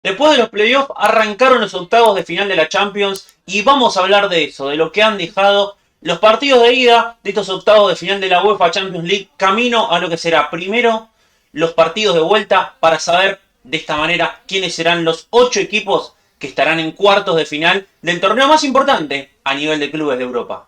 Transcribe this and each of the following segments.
Después de los playoffs arrancaron los octavos de final de la Champions y vamos a hablar de eso, de lo que han dejado los partidos de ida de estos octavos de final de la UEFA Champions League, camino a lo que será primero los partidos de vuelta para saber de esta manera quiénes serán los 8 equipos que estarán en cuartos de final del torneo más importante a nivel de clubes de Europa.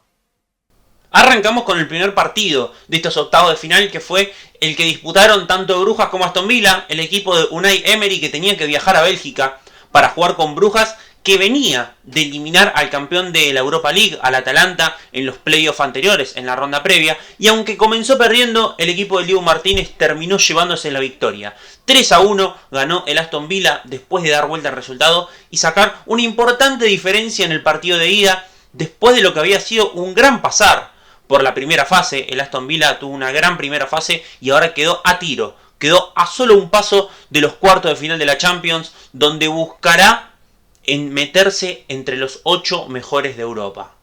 Arrancamos con el primer partido de estos octavos de final, que fue el que disputaron tanto Brujas como Aston Villa, el equipo de Unai Emery, que tenía que viajar a Bélgica para jugar con Brujas, que venía de eliminar al campeón de la Europa League, al Atalanta, en los playoffs anteriores, en la ronda previa, y aunque comenzó perdiendo, el equipo de Diego Martínez terminó llevándose la victoria. 3-1 ganó el Aston Villa después de dar vuelta al resultado y sacar una importante diferencia en el partido de ida, después de lo que había sido un gran pasar por la primera fase. El Aston Villa tuvo una gran primera fase y ahora quedó a tiro. Quedó a solo un paso de los cuartos de final de la Champions, donde buscará en meterse entre los 8 mejores de Europa.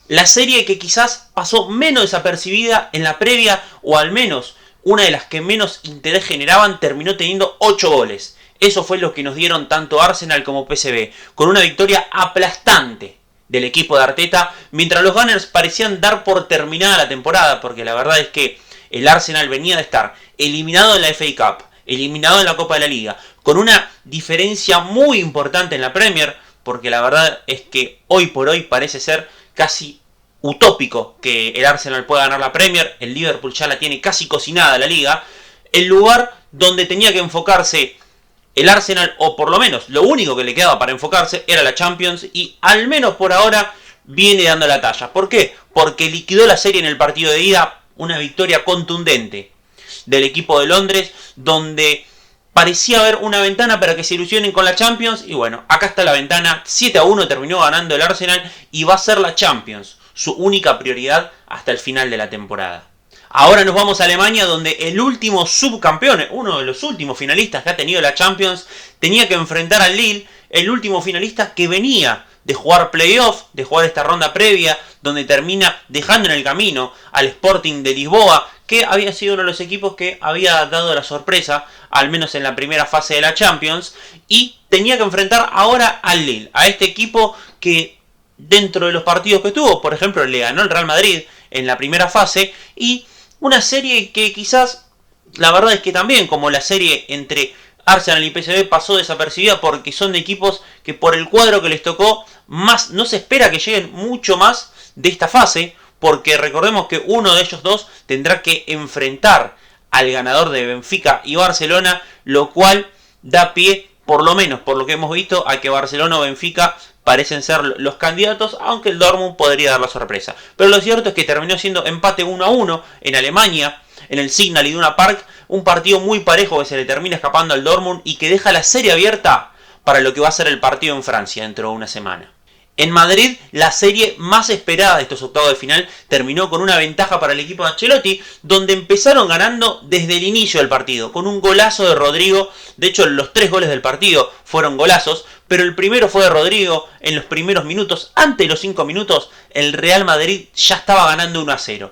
La serie que quizás pasó menos desapercibida en la previa, o al menos una de las que menos interés generaban, terminó teniendo 8 goles. Eso fue lo que nos dieron tanto Arsenal como PSV, con una victoria aplastante del equipo de Arteta, mientras los Gunners parecían dar por terminada la temporada, porque la verdad es que el Arsenal venía de estar eliminado en la FA Cup, eliminado en la Copa de la Liga, con una diferencia muy importante en la Premier, porque la verdad es que hoy por hoy parece ser casi utópico que el Arsenal pueda ganar la Premier. El Liverpool ya la tiene casi cocinada la Liga. El lugar donde tenía que enfocarse el Arsenal, o por lo menos lo único que le quedaba para enfocarse, era la Champions, y al menos por ahora viene dando la talla. ¿Por qué? Porque liquidó la serie en el partido de ida, una victoria contundente del equipo de Londres, donde parecía haber una ventana para que se ilusionen con la Champions, y bueno, acá está la ventana. 7-1 terminó ganando el Arsenal y va a ser la Champions su única prioridad hasta el final de la temporada. Ahora nos vamos a Alemania, donde el último subcampeón, uno de los últimos finalistas que ha tenido la Champions, tenía que enfrentar al Lille, el último finalista que venía de jugar playoff, de jugar esta ronda previa, donde termina dejando en el camino al Sporting de Lisboa, que había sido uno de los equipos que había dado la sorpresa, al menos en la primera fase de la Champions, y tenía que enfrentar ahora al Lille, a este equipo que dentro de los partidos que tuvo, por ejemplo, le ganó el Real Madrid en la primera fase, y una serie que quizás, la verdad es que también, como la serie entre Arsenal y PSV, pasó desapercibida porque son de equipos que por el cuadro que les tocó, más no se espera que lleguen mucho más de esta fase, porque recordemos que uno de ellos dos tendrá que enfrentar al ganador de Benfica y Barcelona, lo cual da pie, por lo menos por lo que hemos visto, a que Barcelona o Benfica parecen ser los candidatos, aunque el Dortmund podría dar la sorpresa. Pero lo cierto es que terminó siendo empate 1-1 en Alemania, en el Signal Iduna Park, un partido muy parejo que se le termina escapando al Dortmund y que deja la serie abierta para lo que va a ser el partido en Francia dentro de una semana. En Madrid, la serie más esperada de estos octavos de final terminó con una ventaja para el equipo de Ancelotti, donde empezaron ganando desde el inicio del partido, con un golazo de Rodrigo. De hecho, los 3 goles del partido fueron golazos, pero el primero fue de Rodrigo en los primeros minutos. Antes de los 5 minutos, el Real Madrid ya estaba ganando 1-0.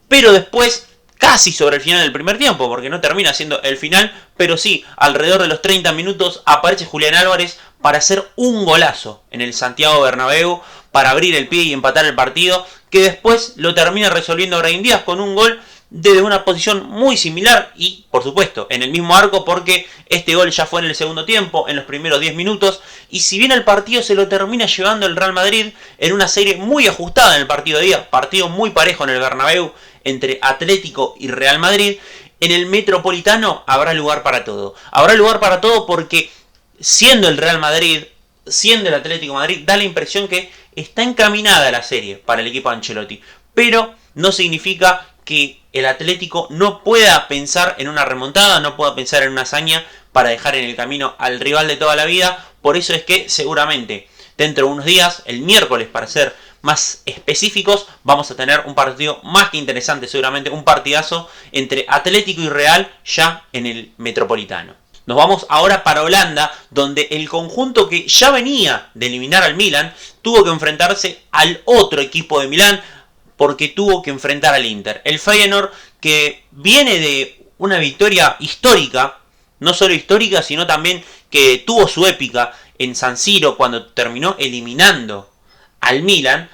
Pero después, casi sobre el final del primer tiempo, porque no termina siendo el final, pero sí, alrededor de los 30 minutos aparece Julián Álvarez para hacer un golazo en el Santiago Bernabéu, para abrir el pie y empatar el partido, que después lo termina resolviendo Brahim Díaz con un gol desde una posición muy similar y, por supuesto, en el mismo arco, porque este gol ya fue en el segundo tiempo, en los primeros 10 minutos, y si bien el partido se lo termina llevando el Real Madrid en una serie muy ajustada en el partido de día, partido muy parejo en el Bernabéu entre Atlético y Real Madrid, en el Metropolitano habrá lugar para todo. Habrá lugar para todo porque, siendo el Real Madrid, siendo el Atlético de Madrid, da la impresión que está encaminada la serie para el equipo de Ancelotti, pero no significa que el Atlético no pueda pensar en una remontada, no pueda pensar en una hazaña para dejar en el camino al rival de toda la vida. Por eso es que seguramente dentro de unos días, el miércoles para ser más específicos, vamos a tener un partido más que interesante, seguramente un partidazo entre Atlético y Real ya en el Metropolitano. Nos vamos ahora para Holanda, donde el conjunto que ya venía de eliminar al Milan tuvo que enfrentarse al otro equipo de Milán, porque tuvo que enfrentar al Inter. El Feyenoord, que viene de una victoria histórica, no solo histórica, sino también que tuvo su épica en San Siro cuando terminó eliminando al Milan,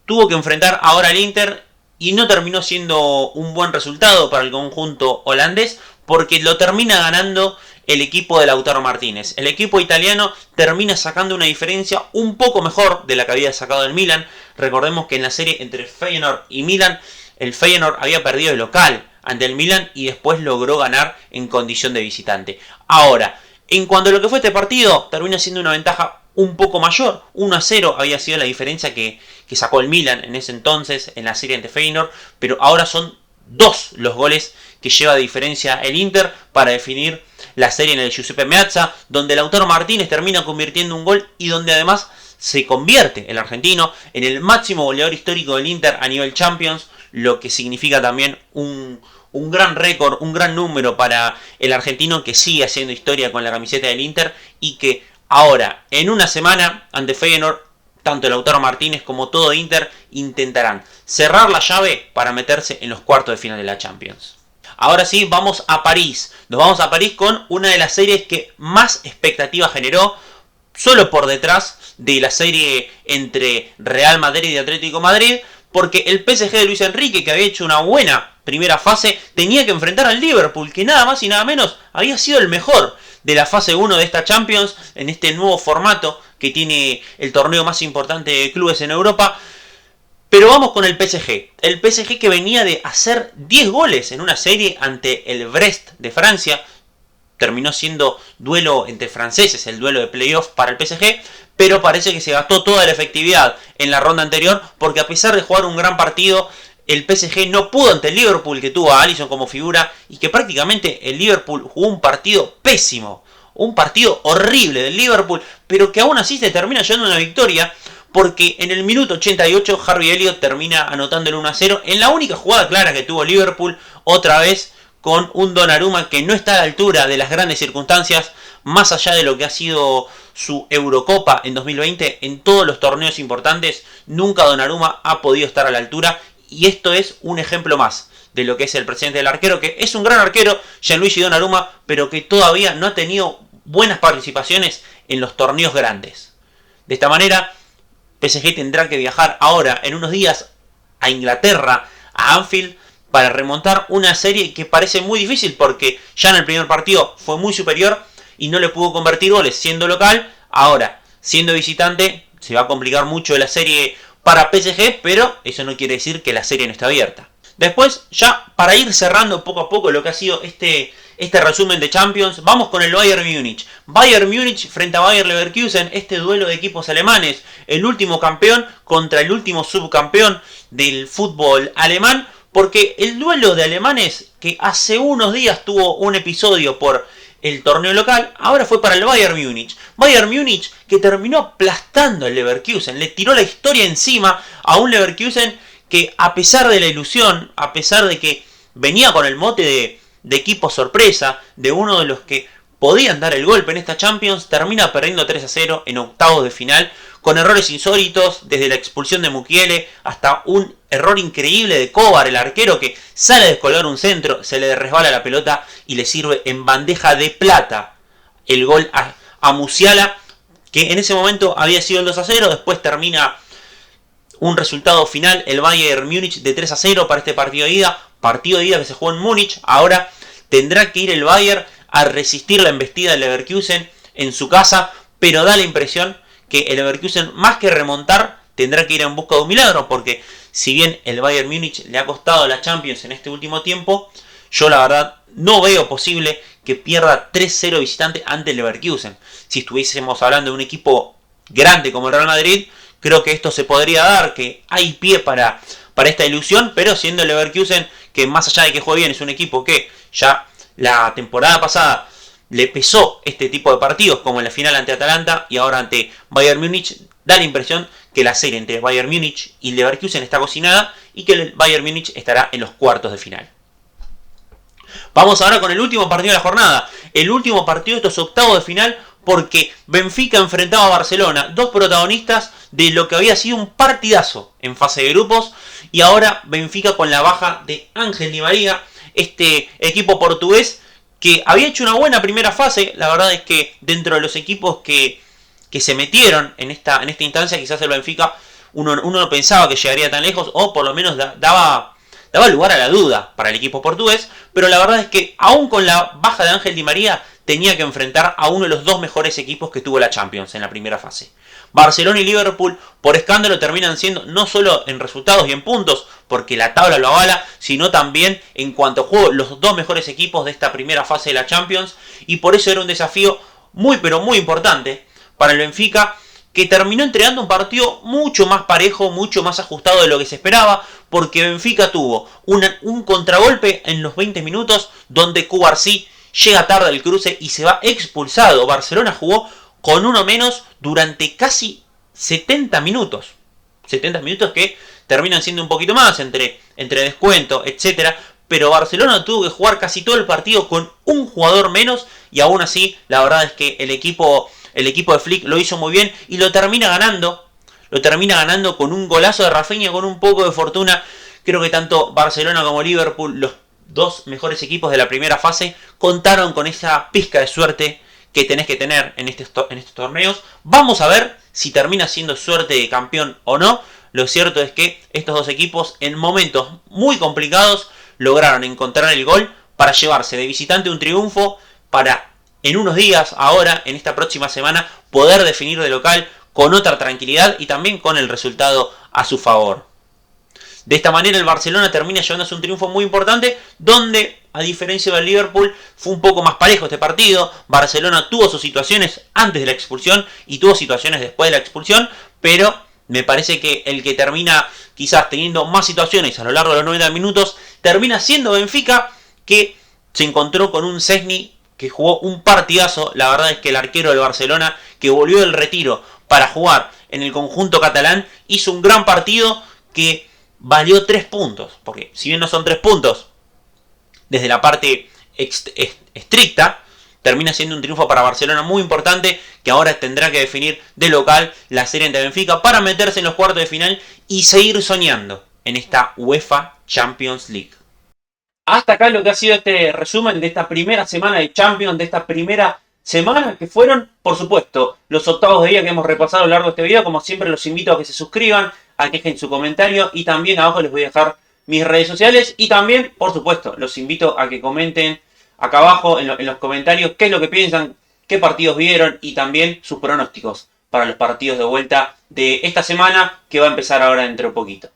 tuvo que enfrentar ahora al Inter y no terminó siendo un buen resultado para el conjunto holandés porque lo termina ganando el equipo de Lautaro Martínez. El equipo italiano termina sacando una diferencia un poco mejor de la que había sacado el Milan. Recordemos que en la serie entre Feyenoord y Milan, el Feyenoord había perdido de local ante el Milan y después logró ganar en condición de visitante. Ahora, en cuanto a lo que fue este partido, termina siendo una ventaja un poco mayor. 1-0 había sido la diferencia que sacó el Milan en ese entonces en la serie ante Feyenoord, pero ahora son 2 los goles que lleva de diferencia el Inter para definir la serie en el Giuseppe Meazza, donde Lautaro Martínez termina convirtiendo un gol y donde además se convierte el argentino en el máximo goleador histórico del Inter a nivel Champions, lo que significa también un gran récord, un gran número para el argentino que sigue haciendo historia con la camiseta del Inter y que ahora, en una semana, ante Feyenoord, tanto Lautaro Martínez como todo Inter intentarán cerrar la llave para meterse en los cuartos de final de la Champions. Ahora sí, vamos a París. Nos vamos a París con una de las series que más expectativa generó, solo por detrás de la serie entre Real Madrid y Atlético Madrid, porque el PSG de Luis Enrique, que había hecho una buena primera fase, tenía que enfrentar al Liverpool, que nada más y nada menos había sido el mejor de la fase 1 de esta Champions, en este nuevo formato que tiene el torneo más importante de clubes en Europa. Pero vamos con el PSG. El PSG que venía de hacer 10 goles en una serie ante el Brest de Francia. Terminó siendo duelo entre franceses, el duelo de playoff para el PSG. Pero parece que se gastó toda la efectividad en la ronda anterior, porque a pesar de jugar un gran partido, el PSG no pudo ante el Liverpool, que tuvo a Alisson como figura, y que prácticamente el Liverpool jugó un partido pésimo, un partido horrible del Liverpool, pero que aún así se termina llevando una victoria, porque en el minuto 88 Harvey Elliott termina anotando el 1-0 en la única jugada clara que tuvo Liverpool, otra vez con un Donnarumma que no está a la altura de las grandes circunstancias, más allá de lo que ha sido su Eurocopa en 2020, en todos los torneos importantes, nunca Donnarumma ha podido estar a la altura, y esto es un ejemplo más de lo que es el presente del arquero, que es un gran arquero, Gianluigi Donnarumma, pero que todavía no ha tenido buenas participaciones en los torneos grandes. De esta manera, PSG tendrá que viajar ahora en unos días a Inglaterra, a Anfield, para remontar una serie que parece muy difícil porque ya en el primer partido fue muy superior y no le pudo convertir goles siendo local. Ahora, siendo visitante, se va a complicar mucho la serie para PSG, pero eso no quiere decir que la serie no está abierta. Después, ya para ir cerrando poco a poco lo que ha sido este resumen de Champions, vamos con el Bayern Múnich. Bayern Múnich frente a Bayer Leverkusen, este duelo de equipos alemanes, el último campeón contra el último subcampeón del fútbol alemán, porque el duelo de alemanes que hace unos días tuvo un episodio por el torneo local, ahora fue para el Bayern Múnich. Bayern Múnich que terminó aplastando al Leverkusen, le tiró la historia encima a un Leverkusen que a pesar de la ilusión, a pesar de que venía con el mote de equipo sorpresa, de uno de los que podían dar el golpe en esta Champions, termina perdiendo 3-0 en octavos de final, con errores insólitos, desde la expulsión de Mukiele hasta un error increíble de Kovar, el arquero, que sale a descolgar un centro, se le resbala la pelota y le sirve en bandeja de plata el gol a Musiala, que en ese momento había sido el 2-0, después termina un resultado final, el Bayern Múnich de 3-0 para este partido de ida que se jugó en Múnich. Ahora tendrá que ir el Bayern a resistir la embestida del Leverkusen en su casa, pero da la impresión que el Leverkusen, más que remontar, tendrá que ir en busca de un milagro, porque si bien el Bayern Múnich le ha costado la Champions en este último tiempo, yo la verdad no veo posible que pierda 3-0 visitante ante el Leverkusen. Si estuviésemos hablando de un equipo grande como el Real Madrid, creo que esto se podría dar, que hay pie para esta ilusión, pero siendo el Leverkusen, que más allá de que juegue bien, es un equipo que ya la temporada pasada le pesó este tipo de partidos, como en la final ante Atalanta y ahora ante Bayern Múnich, da la impresión que la serie entre Bayern Múnich y Leverkusen está cocinada y que el Bayern Múnich estará en los cuartos de final. Vamos ahora con el último partido de la jornada, el último partido de estos octavos de final, porque Benfica enfrentaba a Barcelona, dos protagonistas de lo que había sido un partidazo en fase de grupos, y ahora Benfica con la baja de Ángel Di María, este equipo portugués que había hecho una buena primera fase. La verdad es que dentro de los equipos que se metieron en esta instancia, quizás el Benfica, uno no pensaba que llegaría tan lejos, o por lo menos daba lugar a la duda para el equipo portugués, pero la verdad es que aún con la baja de Ángel Di María, tenía que enfrentar a uno de los dos mejores equipos que tuvo la Champions en la primera fase. Barcelona y Liverpool, por escándalo, terminan siendo no solo en resultados y en puntos, porque la tabla lo avala, sino también en cuanto a juego, los dos mejores equipos de esta primera fase de la Champions, y por eso era un desafío muy pero muy importante para el Benfica, que terminó entregando un partido mucho más parejo, mucho más ajustado de lo que se esperaba, porque Benfica tuvo un contragolpe en los 20 minutos, donde Cubarsí llega tarde al cruce y se va expulsado. Barcelona jugó con uno menos durante casi 70 minutos. 70 minutos que terminan siendo un poquito más entre descuento, etc. Pero Barcelona tuvo que jugar casi todo el partido con un jugador menos, y aún así la verdad es que el equipo de Flick lo hizo muy bien y lo termina ganando. Lo termina ganando con un golazo de Rafinha, con un poco de fortuna. Creo que tanto Barcelona como Liverpool, los dos mejores equipos de la primera fase, contaron con esa pizca de suerte que tenés que tener en estos torneos. Vamos a ver si termina siendo suerte de campeón o no. Lo cierto es que estos dos equipos, en momentos muy complicados, lograron encontrar el gol para llevarse de visitante un triunfo, para en unos días, ahora, en esta próxima semana, poder definir de local con otra tranquilidad y también con el resultado a su favor. De esta manera el Barcelona termina llevándose un triunfo muy importante, donde, a diferencia del Liverpool, fue un poco más parejo este partido. Barcelona tuvo sus situaciones antes de la expulsión y tuvo situaciones después de la expulsión, pero me parece que el que termina quizás teniendo más situaciones a lo largo de los 90 minutos termina siendo Benfica, que se encontró con un Szczęsny que jugó un partidazo. La verdad es que el arquero del Barcelona, que volvió del retiro para jugar en el conjunto catalán, hizo un gran partido que valió 3 puntos. Porque si bien no son 3 puntos desde la parte estricta, termina siendo un triunfo para Barcelona muy importante, que ahora tendrá que definir de local la serie ante Benfica para meterse en los cuartos de final y seguir soñando en esta UEFA Champions League. Hasta acá lo que ha sido este resumen de esta primera semana de Champions, de esta primera semana que fueron, por supuesto, los octavos de día que hemos repasado a lo largo de este video. Como siempre, los invito a que se suscriban, a que dejen su comentario, y también abajo les voy a dejar mis redes sociales, y también, por supuesto, los invito a que comenten acá abajo en los comentarios qué es lo que piensan, qué partidos vieron y también sus pronósticos para los partidos de vuelta de esta semana que va a empezar ahora dentro de poquito.